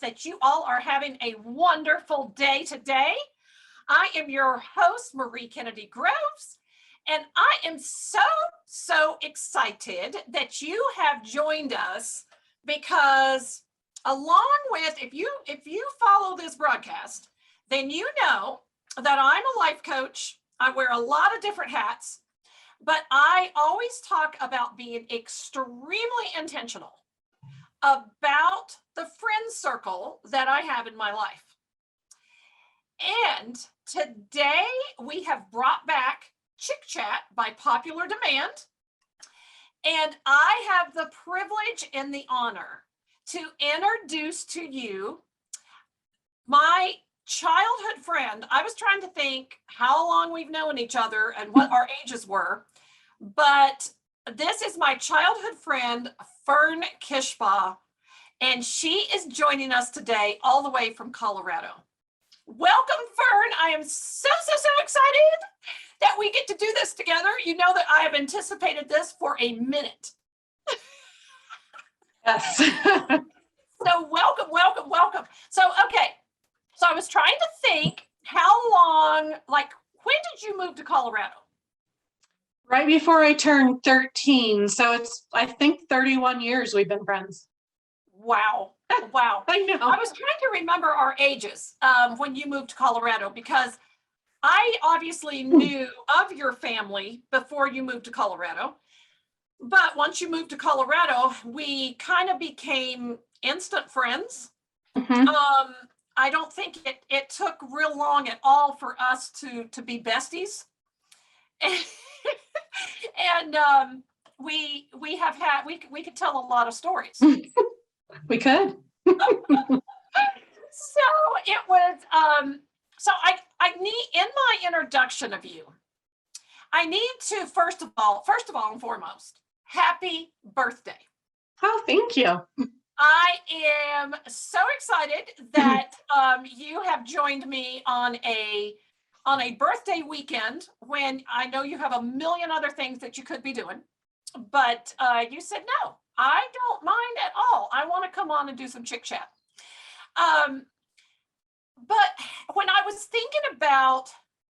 that you all are having a wonderful day today. I am your host, Marie Kennedy Groves, and I am so excited that you have joined us because along with, if you follow this broadcast, then you know that I'm a life coach. I wear a lot of different hats, but I always talk about being extremely intentional about the friend circle that I have in my life. And today we have brought back Chick Chat by popular demand. And I have the privilege and the honor to introduce to you my childhood friend. I was trying to think how long we've known each other and what our ages were, but this is my childhood friend, Fern Kishbaugh, and she is joining us today all the way from Colorado. Welcome, Fern. I am so excited that we get to do this together. You know that I have anticipated this for a minute. Yes. So welcome. So, okay. So I was trying to think how long, like, when did you move to Colorado? Right before I turned 13. So it's, I think, 31 years we've been friends. Wow. I know. I was trying to remember our ages when you moved to Colorado, because I obviously knew of your family before you moved to Colorado. But once you moved to Colorado, we kind of became instant friends. Mhm. I don't think it took real long at all for us to be besties. And we could tell a lot of stories. We could. So it was, so I need, in my introduction of you, I need to, first of all and foremost, happy birthday. Oh, thank you. I am so excited that you have joined me on a birthday weekend when I know you have a million other things that you could be doing, but you said, no, I don't mind at all. I want to come on and do some chit chat. But when I was thinking about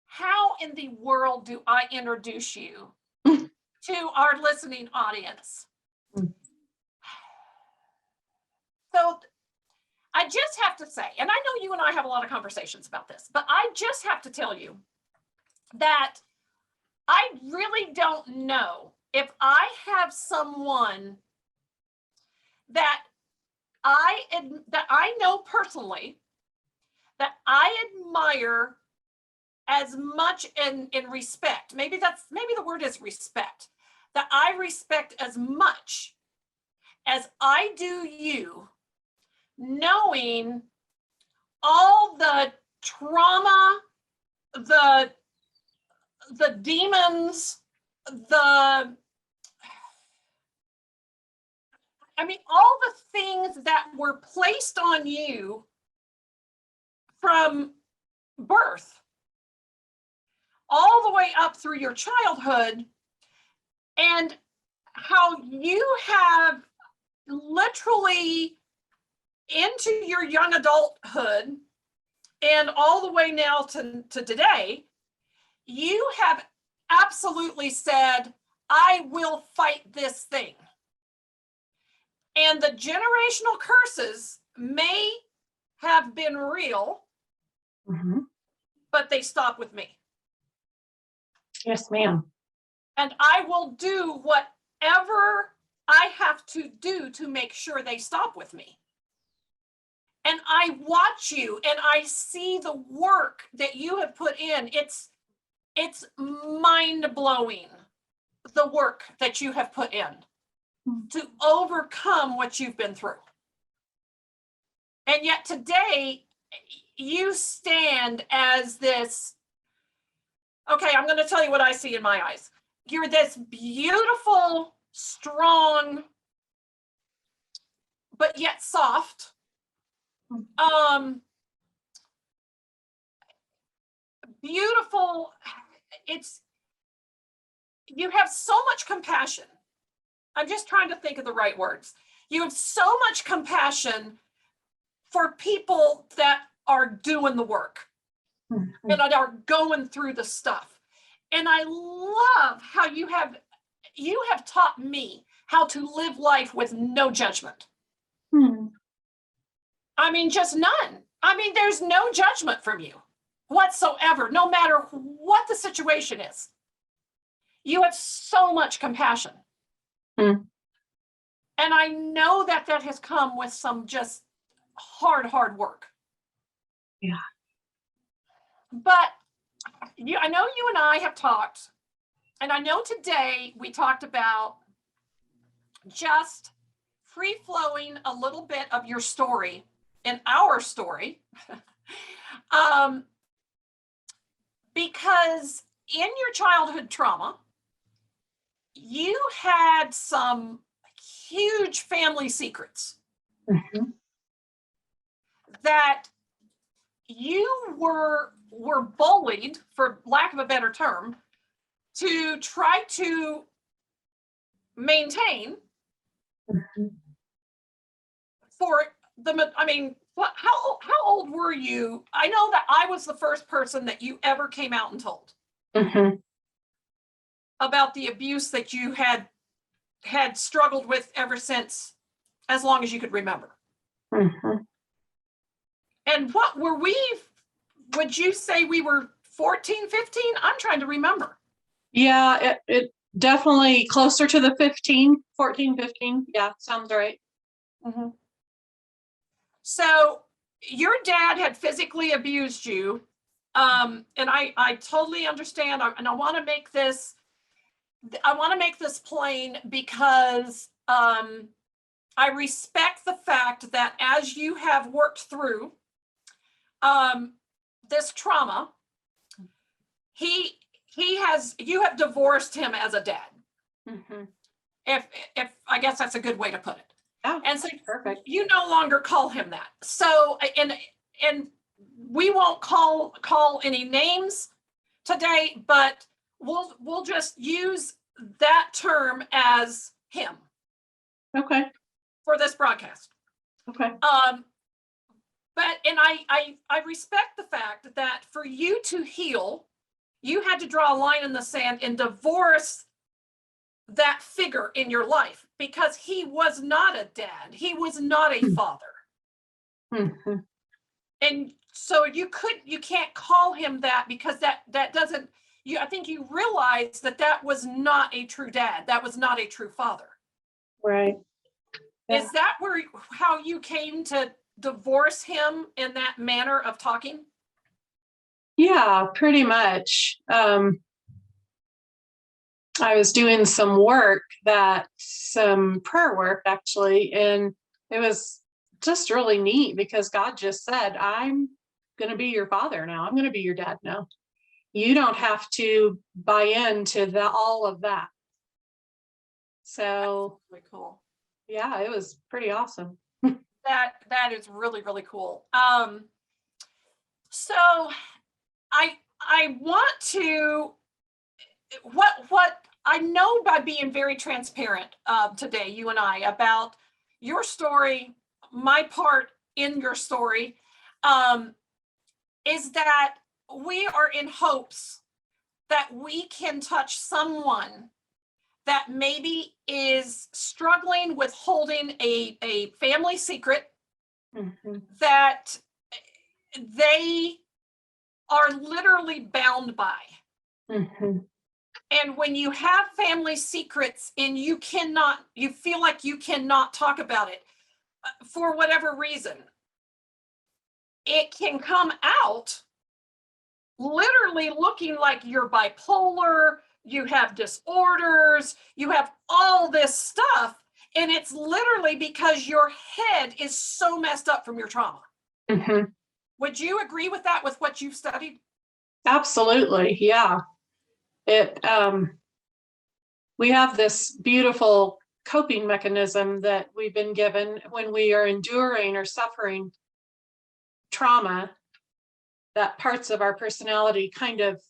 how in the world do I introduce you to our listening audience, so I just have to say, and I know you and I have a lot of conversations about this, but I just have to tell you that I really don't know if I have someone that I know personally that I admire as much in respect. Maybe the word is respect. That I respect as much as I do you, knowing all the trauma, the demons, all the things that were placed on you from birth all the way up through your childhood, and how you have literally into your young adulthood and all the way now to today, you have absolutely said, I will fight this thing. And the generational curses may have been real, but they stop with me. Yes, ma'am. And I will do whatever I have to do to make sure they stop with me. And I watch you and I see the work that you have put in. It's mind-blowing, the work that you have put in to overcome what you've been through. And yet today, you stand as this, okay, I'm going to tell you what I see in my eyes. You're this beautiful, strong, but yet soft, beautiful. You have so much compassion. I'm just trying to think of the right words. You have so much compassion for people that are doing the work Mhm. and are going through the stuff. And I love how you have taught me how to live life with no judgment. Hmm. I mean, just none. I mean, there's no judgment from you whatsoever, no matter what the situation is. You have so much compassion. Hmm. And I know that that has come with some just hard work. Yeah. But I know you and I have talked, and I know today we talked about just free flowing a little bit of your story and our story. Because in your childhood trauma, you had some huge family secrets Mhm. that you were bullied, for lack of a better term, to try to maintain Mhm. for the, I mean, how old were you? I know that I was the first person that you ever came out and told Mhm. about the abuse that you had struggled with ever since, as long as you could remember. Mhm. And what were we, would you say we were 14, 15? I'm trying to remember. Yeah, it definitely closer to the 15, 14, 15. Yeah, sounds right. Mm-hmm. So your dad had physically abused you. And I totally understand. And I want to make this plain because I respect the fact that as you have worked through this trauma, you have divorced him as a dad. Mhm. If I guess that's a good way to put it. Oh, And so perfect. you no longer call him that. So and we won't call any names today, but we'll just use that term as him Okay. for this broadcast. Okay. But and I respect the fact that for you to heal, you had to draw a line in the sand and divorce that figure in your life, because he was not a dad. He was not a father. Mhm. And so you can't call him that, because that doesn't, I think you realize that was not a true dad. That was not a true father. Right. Yeah. Is that how you came to divorce him in that manner of talking? Yeah, pretty much. I was doing some prayer work actually, and it was just really neat because God just said, I'm going to be your father now. I'm going to be your dad now. You don't have to buy into all of that. So, Really cool. yeah, it was pretty awesome. That is really, really cool. So I want to, what I know by being very transparent today, you and I, about your story, my part in your story, is that we are in hopes that we can touch someone that maybe is struggling with holding a family secret Mhm. that they are literally bound by. Mhm. And when you have family secrets and you feel like you cannot talk about it for whatever reason, it can come out literally looking like you're bipolar, you have disorders, you have all this stuff. And it's literally because your head is so messed up from your trauma. Mhm. Would you agree with that, with what you've studied? Absolutely. Yeah. It we have this beautiful coping mechanism that we've been given when we are enduring or suffering trauma, that parts of our personality kind of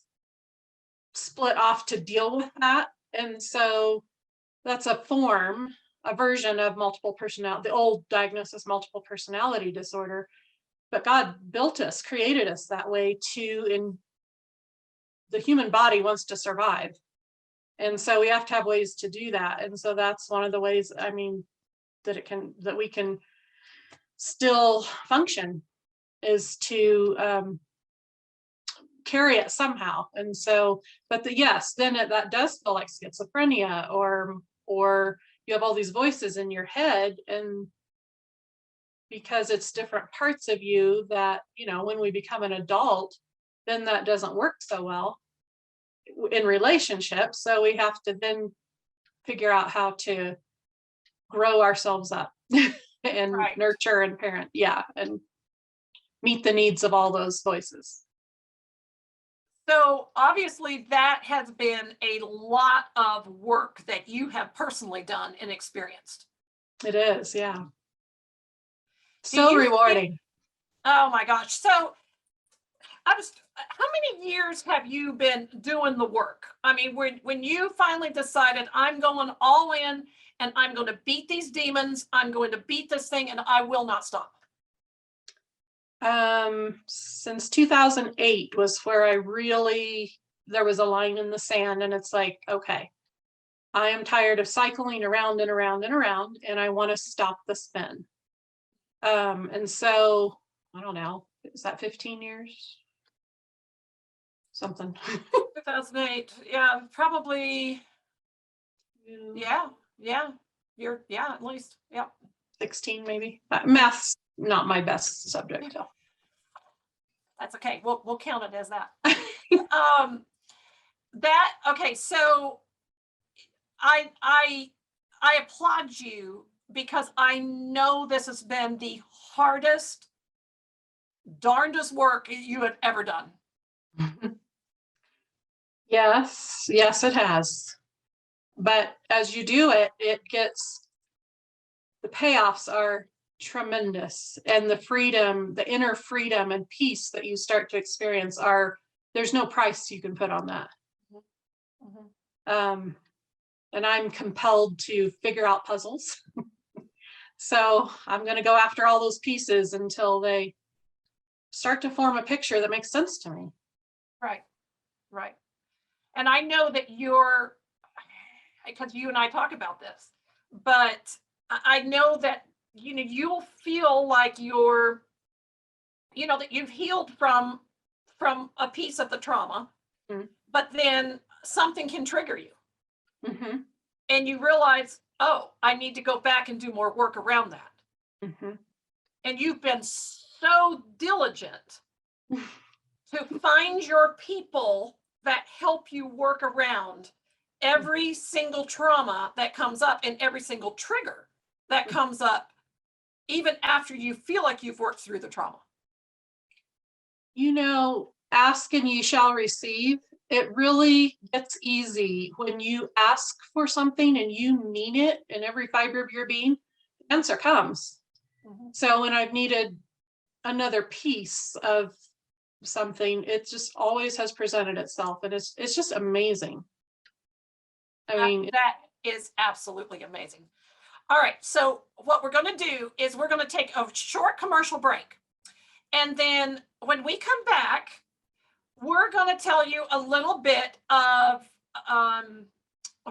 split off to deal with that. And so that's a form a version of multiple personality, the old diagnosis, multiple personality disorder. But God built us, created us that way the human body wants to survive. And so we have to have ways to do that. And so that's one of the ways, I mean, that we can still function, is to carry it somehow. And so, but yes, then that does feel like schizophrenia, or you have all these voices in your head, and because it's different parts of you that, when we become an adult, then that doesn't work so well in relationships. So we have to then figure out how to grow ourselves up and Right. nurture and parent. Yeah. And meet the needs of all those voices. So obviously that has been a lot of work that you have personally done and experienced. It is. Yeah. Do So you rewarding. Oh my gosh. So how many years have you been doing the work? I mean, when you finally decided, I'm going all in and I'm going to beat these demons, I'm going to beat this thing, and I will not stop. Since 2008 was where there was a line in the sand, and it's like, okay, I am tired of cycling around and around and around, and I want to stop the spin. And so I don't know, is that 15 years? Something. 2008. Yeah, probably. Yeah. At least. Yeah. 16 maybe. Math's not my best subject. So. That's okay. We'll count it as that. Okay. So I applaud you, because I know this has been the hardest, darndest work you have ever done. Yes, it has. But as you do it, the payoffs are tremendous, and the inner freedom and peace that you start to experience there's no price you can put on that. Mm-hmm. And I'm compelled to figure out puzzles. So I'm going to go after all those pieces until they start to form a picture that makes sense to me. Right. And I know that because you and I talk about this, but I know that, you'll feel like that you've healed from a piece of the trauma, but then something can trigger you. Mm-hmm. And you realize, oh, I need to go back and do more work around that. Mm-hmm. And you've been so diligent to find your people that help you work around every single trauma that comes up and every single trigger that comes up, even after you feel like you've worked through the trauma. Ask and you shall receive. It really gets easy when you ask for something and you mean it in every fiber of your being, the answer comes. Mm-hmm. So when I've needed another piece of something, it just always has presented itself, and it's just amazing. That is absolutely amazing. All right, so what we're going to do is we're going to take a short commercial break, and then when we come back, we're going to tell you a little bit of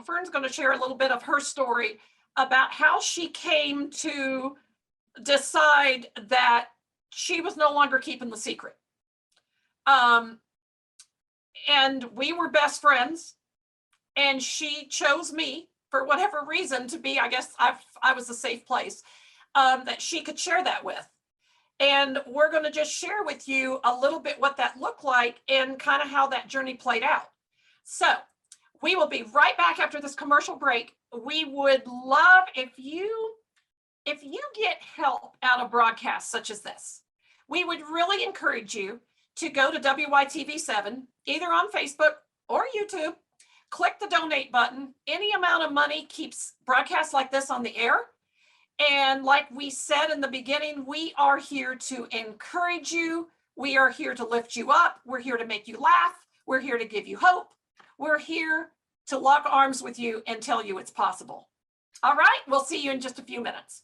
Fern's going to share a little bit of her story about how she came to decide that she was no longer keeping the secret. And we were best friends, and she chose me for whatever reason to be, I guess I was a safe place that she could share that with. And we're going to just share with you a little bit what that looked like and kind of how that journey played out. So we will be right back after this commercial break. We would love if you get help out of broadcasts such as this. We would really encourage you to go to WYTV7, either on Facebook or YouTube. Click the donate button. Any amount of money keeps broadcasts like this on the air. And like we said in the beginning, we are here to encourage you. We are here to lift you up. We're here to make you laugh. We're here to give you hope. We're here to lock arms with you and tell you it's possible. All right, we'll see you in just a few minutes.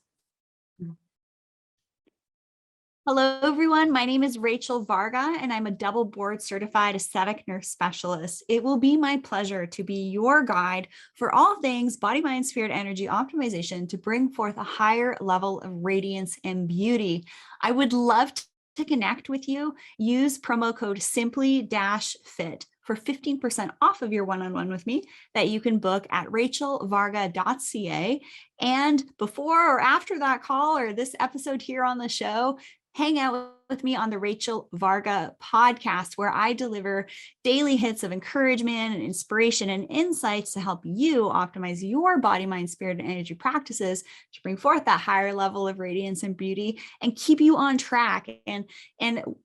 Hello, everyone. My name is Rachel Varga, and I'm a double board certified aesthetic nurse specialist. It will be my pleasure to be your guide for all things body, mind, spirit, energy optimization to bring forth a higher level of radiance and beauty. I would love to connect with you. Use promo code simply-fit for 15% off of your one-on-one with me that you can book at rachelvarga.ca. And before or after that call or this episode here on the show, hang out with me on the Rachel Varga podcast, where I deliver daily hits of encouragement and inspiration and insights to help you optimize your body, mind, spirit, and energy practices to bring forth that higher level of radiance and beauty and keep you on track and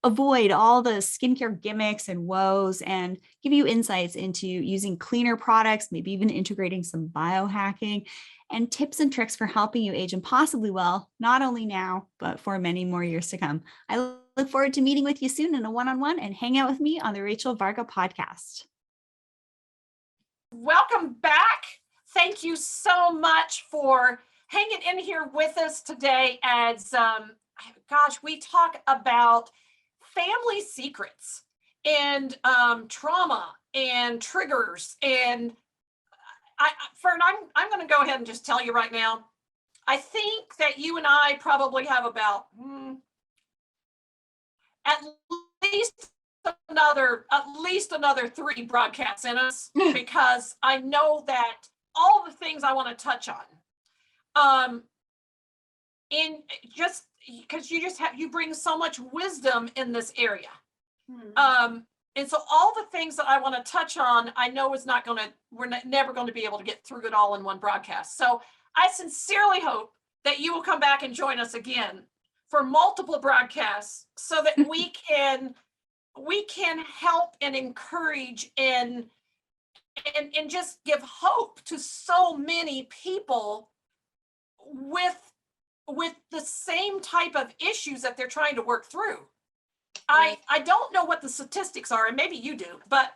avoid all the skincare gimmicks and woes and give you insights into using cleaner products, maybe even integrating some biohacking and tips and tricks for helping you age impossibly well, not only now, but for many more years to come. I look forward to meeting with you soon in a one-on-one and hang out with me on the Rachel Varga podcast. Welcome back. Thank you so much for hanging in here with us today as, gosh, we talk about family secrets and trauma and triggers. And Fern, I'm going to go ahead and just tell you right now, I think that you and I probably have about at least another 3 broadcasts in us, because I know that all the things I want to touch on, in just because you bring so much wisdom in this area. And so all the things that I want to touch on, I know we're never going to be able to get through it all in one broadcast. So I sincerely hope that you will come back and join us again for multiple broadcasts so that we can help and encourage and just give hope to so many people with the same type of issues that they're trying to work through. I don't know what the statistics are, and maybe you do, but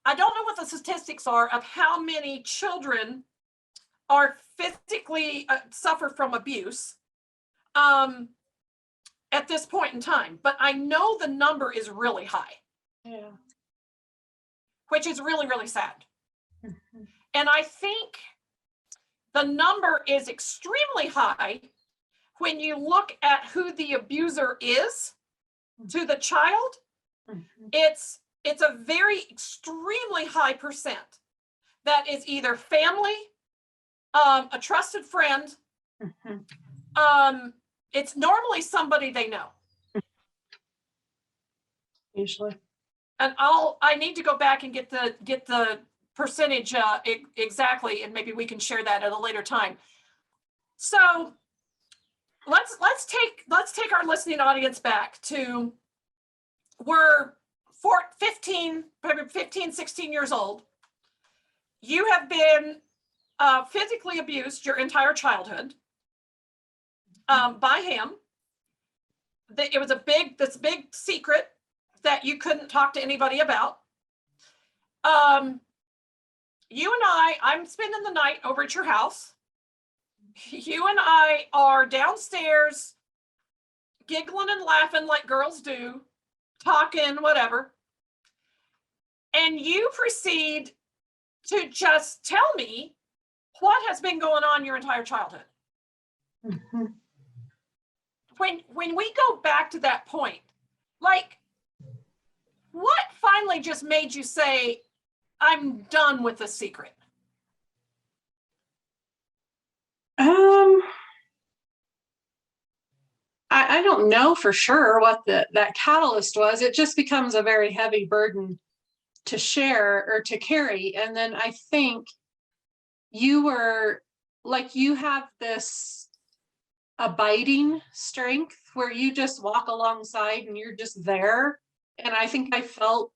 I don't know what the statistics are of how many children are physically suffer from abuse at this point in time. But I know the number is really high, which is really, really sad. And I think the number is extremely high when you look at who the abuser is to the child. It's a very extremely high percent that is either family, a trusted friend. It's normally somebody they know. Usually. And I need to go back and get the percentage exactly, and maybe we can share that at a later time. So let's take our listening audience back to, we're 15, 16 years old. You have been physically abused your entire childhood by him. It was this big secret that you couldn't talk to anybody about. You and I'm spending the night over at your house. You and I are downstairs giggling and laughing like girls do, talking, whatever. And you proceed to just tell me what has been going on your entire childhood. When we go back to that point, like, what finally just made you say, I'm done with the secret? I don't know for sure what that catalyst was. It just becomes a very heavy burden to share or to carry. And then I think you have this abiding strength where you just walk alongside and you're just there. And I think I felt,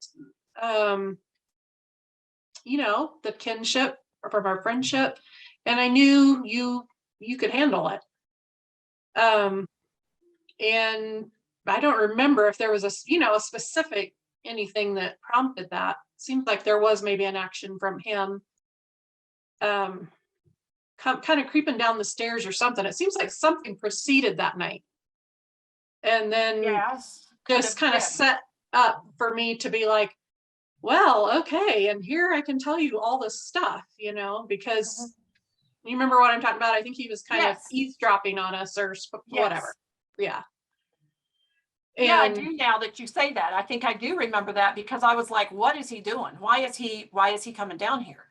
the kinship from our friendship, and I knew you could handle it. And I don't remember if there was a specific anything that prompted that. Seems like there was maybe an action from him. kind of creeping down the stairs or something. It seems like something proceeded that night. And then Yes. just kind of set up for me to be like, well, okay, and here I can tell you all this stuff, you know, because you remember what I'm talking about? I think he was kind of eavesdropping on us or whatever. Yeah. Yeah, I And do now that you say that. I think I do remember that because I was like, what is he doing? Why is he coming down here?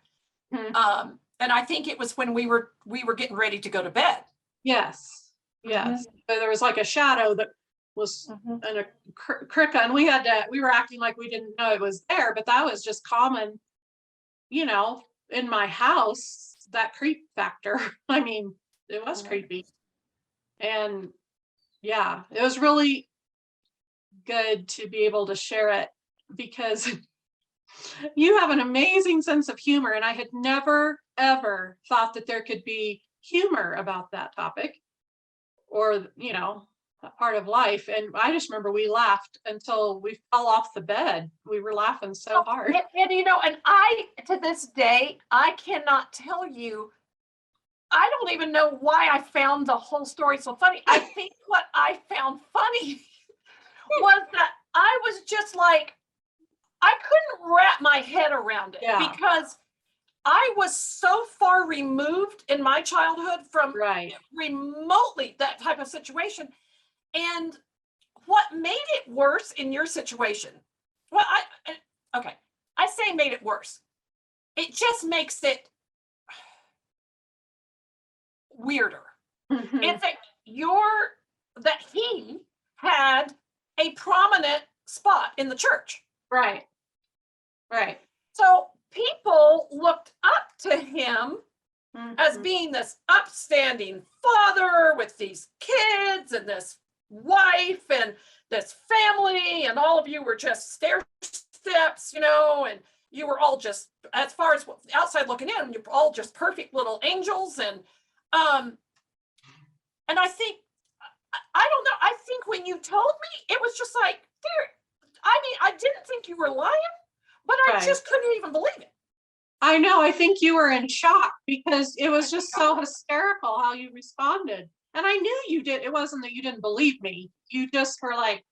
And I think it was when we were getting ready to go to bed. yes. But there was like a shadow that was in a cricket, and we were acting like we didn't know it was there, but that was just common, you know, in my house, that creep factor. I mean, it was creepy. And yeah, it was really good to be able to share it because you have an amazing sense of humor, and I had never ever thought that there could be humor about that topic, or, you know, a part of life. And I just remember we laughed until we fell off the bed. We were laughing so hard. And you know, and I, to this day, I cannot tell you, I don't even know why I found the whole story so funny. I think what I found funny was that I was just like, I couldn't wrap my head around it because I was so far removed in my childhood from remotely that type of situation. And what made it worse in your situation? Well, I say made it worse. It just makes it weirder. It's that he had a prominent spot in the church. Right. So people looked up to him as being this upstanding father with these kids and this wife and this family, and all of you were just stair steps, you know, and you were all just, as far as outside looking in, you're all just perfect little angels. And I think, I don't know, I think when you told me, it was just like, I mean, I didn't think you were lying, but I just couldn't even believe it. I know. I think you were in shock because it was just so hysterical how you responded. And I knew you did. It wasn't that you didn't believe me. You just were like,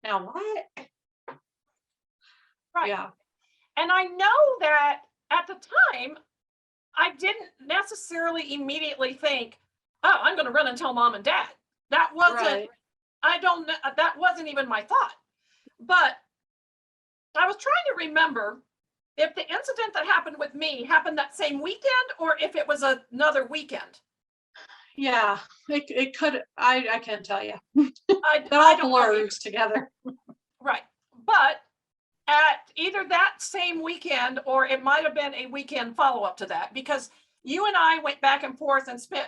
now what? Right. Yeah. And I know that at the time, I didn't necessarily immediately think, oh, I'm going to run and tell mom and dad. That wasn't, that wasn't even my thought. But I was trying to remember if the incident that happened with me happened that same weekend or if it was another weekend. Yeah, it could. I can't tell you. It all blurs together. Right. But at either that same weekend or it might have been a weekend follow-up to that, because you and I went back and forth and spent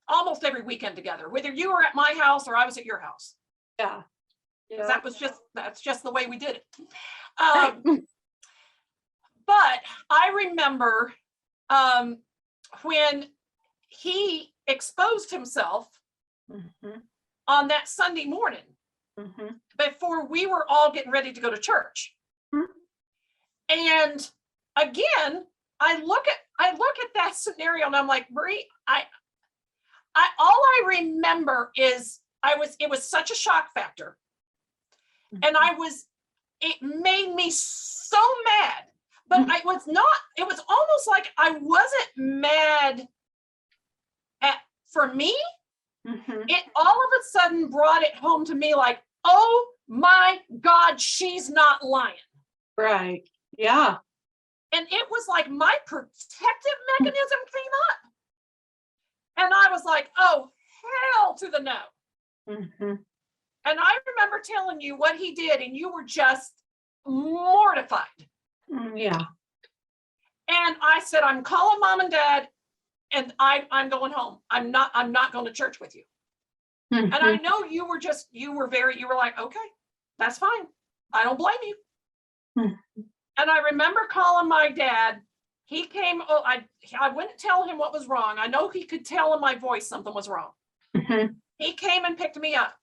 almost every weekend together, whether you were at my house or I was at your house. Yeah. That's just the way we did it. But I remember when he exposed himself on that Sunday morning before we were all getting ready to go to church. And again, I look at that scenario and I'm like, Marie, all I remember is it was such a shock factor. And it made me so mad, but it was almost like I wasn't mad for me. It all of a sudden brought it home to me like, oh my God, she's not lying. Right. Yeah. And it was like my protective mechanism came up. And I was like, oh, hell to the no. And I remember telling you what he did, and you were just mortified. Yeah. And I said, I'm calling mom and dad, and I'm going home. I'm not going to church with you. And I know you were like, okay, that's fine. I don't blame you. And I remember calling my dad. He came, I wouldn't tell him what was wrong. I know he could tell in my voice something was wrong. He came and picked me up.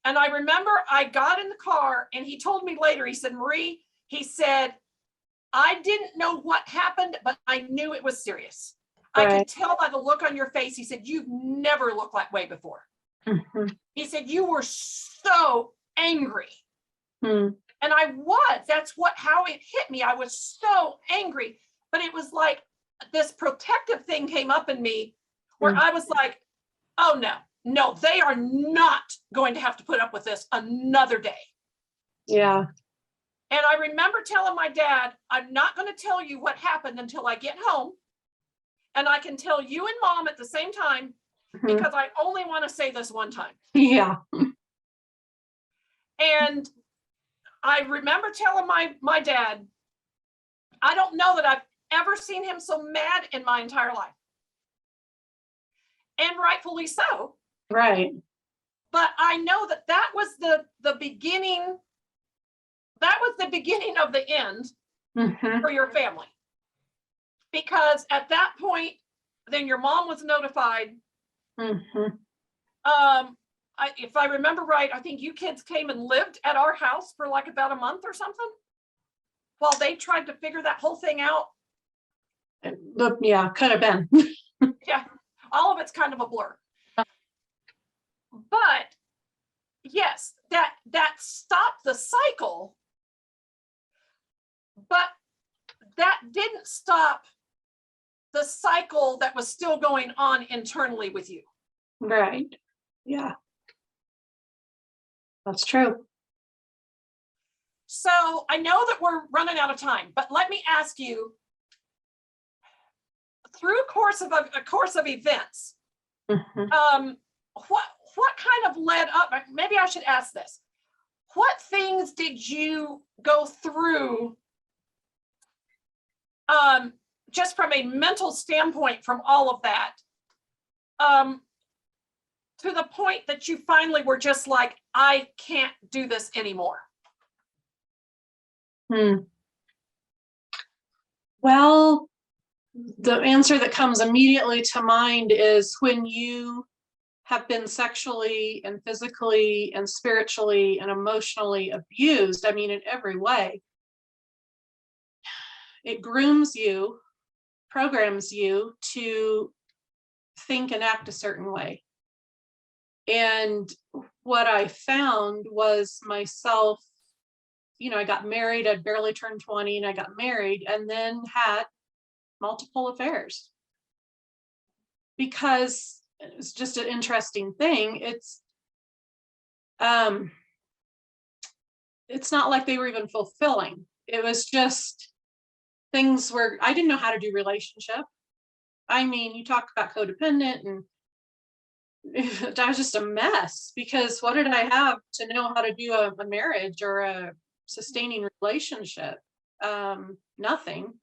And I remember I got in the car and he told me later, he said, Marie, he said, I didn't know what happened, but I knew it was serious. I could Right. tell by the look on your face. He said, you've never looked that way before. Mhm. He said, you were so angry. Mm. And that's how it hit me. I was so angry, but it was like this protective thing came up in me where I was like, oh no, they are not going to have to put up with this another day. Yeah. And I remember telling my dad, I'm not going to tell you what happened until I get home. And I can tell you and mom at the same time, Mhm. because I only want to say this one time. Yeah. And I remember telling my dad, I don't know that I've ever seen him so mad in my entire life. And rightfully so. Right. But I know that was the beginning. That was the beginning of the end Mhm. for your family. Because at that point, then your mom was notified. Mhm. If I remember right, I think you kids came and lived at our house for like about a month or something while they tried to figure that whole thing out. Yeah, could have been. Yeah, all of it's kind of a blur. But yes, that stopped the cycle, but that didn't stop the cycle that was still going on internally with you. Right. Yeah. That's true. So I know that we're running out of time, but let me ask you, through a course of events, Mhm. what kind of led up? Maybe I should ask this: what things did you go through, just from a mental standpoint, from all of that, to the point that you finally were just like, I can't do this anymore? Well, the answer that comes immediately to mind is when you have been sexually and physically and spiritually and emotionally abused. I mean, in every way, it grooms you, programs you to think and act a certain way. And what I found was myself, I got married, I'd barely turned 20, and I got married and then had multiple affairs because it was just an interesting thing. It's not like they were even fulfilling. It was just things where I didn't know how to do relationship. I mean, you talk about codependent, and I was just a mess because what did I have to know how to do a marriage or a sustaining relationship? Nothing.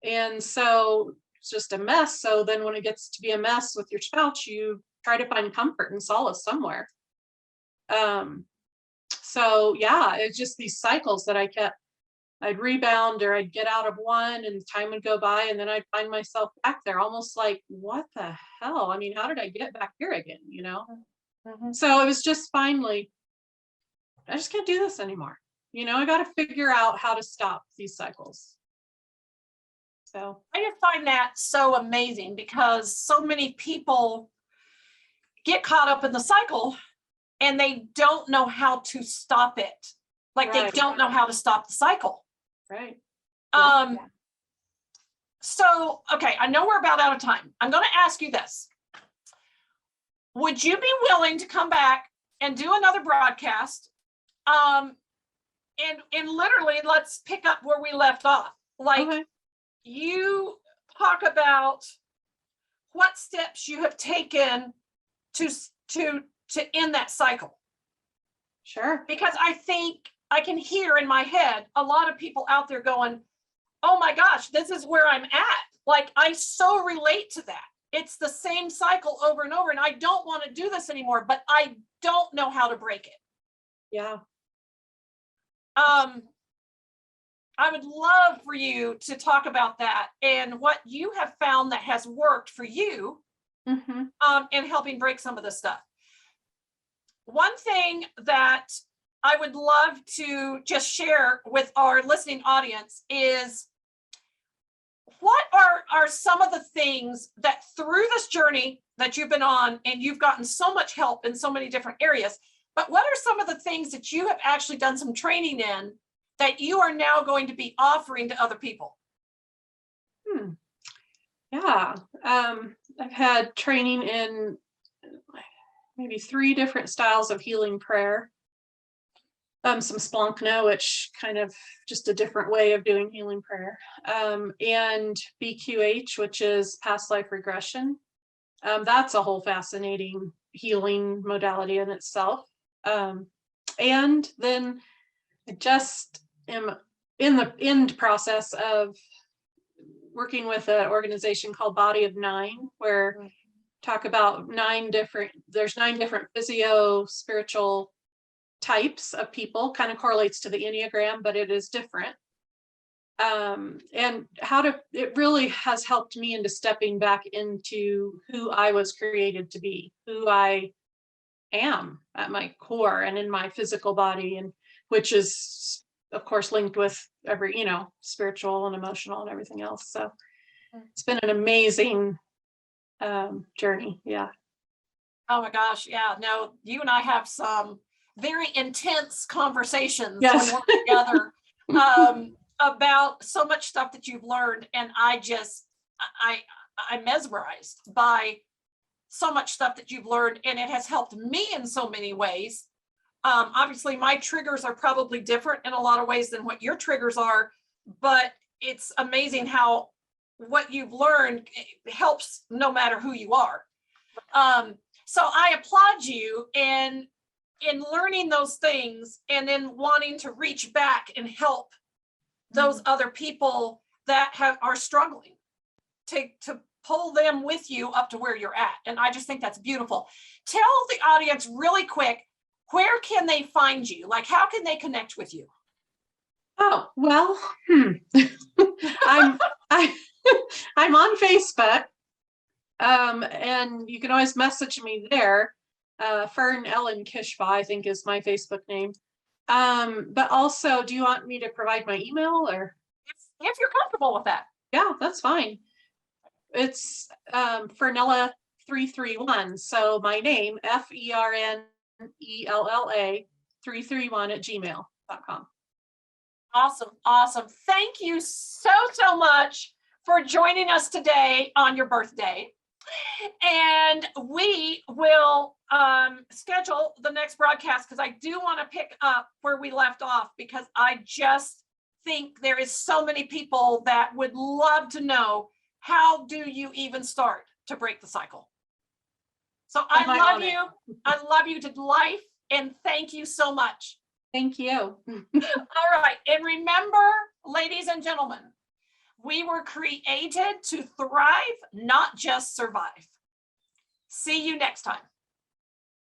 And so it's just a mess. So then when it gets to be a mess with your spouse, you try to find comfort and solace somewhere. So yeah, it's just these cycles that I'd rebound or I'd get out of one and time would go by and then I'd find myself back there almost like, what the hell? I mean, how did I get back here again? Mm-hmm. So it was just finally, I just can't do this anymore. I got to figure out how to stop these cycles. So I just find that so amazing because so many people get caught up in the cycle and they don't know how to stop it. Like they right, don't know how to stop the cycle. right. So, okay, I know we're about out of time. I'm going to ask you this. Would you be willing to come back and do another broadcast? And literally, let's pick up where we left off. Like, Okay. you talk about what steps you have taken to end that cycle. Sure. Because I think I can hear in my head a lot of people out there going, oh my gosh, this is where I'm at. Like, I so relate to that. It's the same cycle over and over, and I don't want to do this anymore, but I don't know how to break it. Yeah. I would love for you to talk about that and what you have found that has worked for you in helping break some of this stuff. One thing that I would love to just share with our listening audience is what are some of the things that through this journey that you've been on, and you've gotten so much help in so many different areas, but what are some of the things that you have actually done some training in that you are now going to be offering to other people? Yeah, I've had training in maybe 3 different styles of healing prayer. Some Splankna, which kind of just a different way of doing healing prayer, and BQH, which is past life regression. That's a whole fascinating healing modality in itself. And then I just am in the end process of working with an organization called Body of 9, where talk about 9 different physio spiritual types of people, kind of correlates to the Enneagram, but it is different. And it really has helped me into stepping back into who I was created to be, who I am at my core and in my physical body, and which is of course linked with every, spiritual and emotional and everything else. So it's been an amazing journey. Yeah. Oh my gosh. Yeah. No, you and I have some very intense conversations Yes. when we're together about so much stuff that you've learned. And I'm mesmerized by so much stuff that you've learned, and it has helped me in so many ways. Obviously my triggers are probably different in a lot of ways than what your triggers are, but it's amazing how what you've learned helps no matter who you are. So I applaud you in learning those things and then wanting to reach back and help those other people that are struggling to pull them with you up to where you're at. And I just think that's beautiful. Tell the audience really quick, where can they find you? Like, how can they connect with you? Oh, well, I'm on Facebook. And you can always message me there. Fern Kishbaugh, I think, is my Facebook name. But also, do you want me to provide my email, or? If you're comfortable with that. Yeah, that's fine. It's Fernella331. So my name, FERNELLA 331@gmail.com. Awesome. Thank you so much for joining us today on your birthday. And we will schedule the next broadcast, because I do want to pick up where we left off, because I just think there is so many people that would love to know, how do you even start to break the cycle? So I love you to life, and thank you so much. Thank you. All right. And remember, ladies and gentlemen, we were created to thrive, not just survive. See you next time.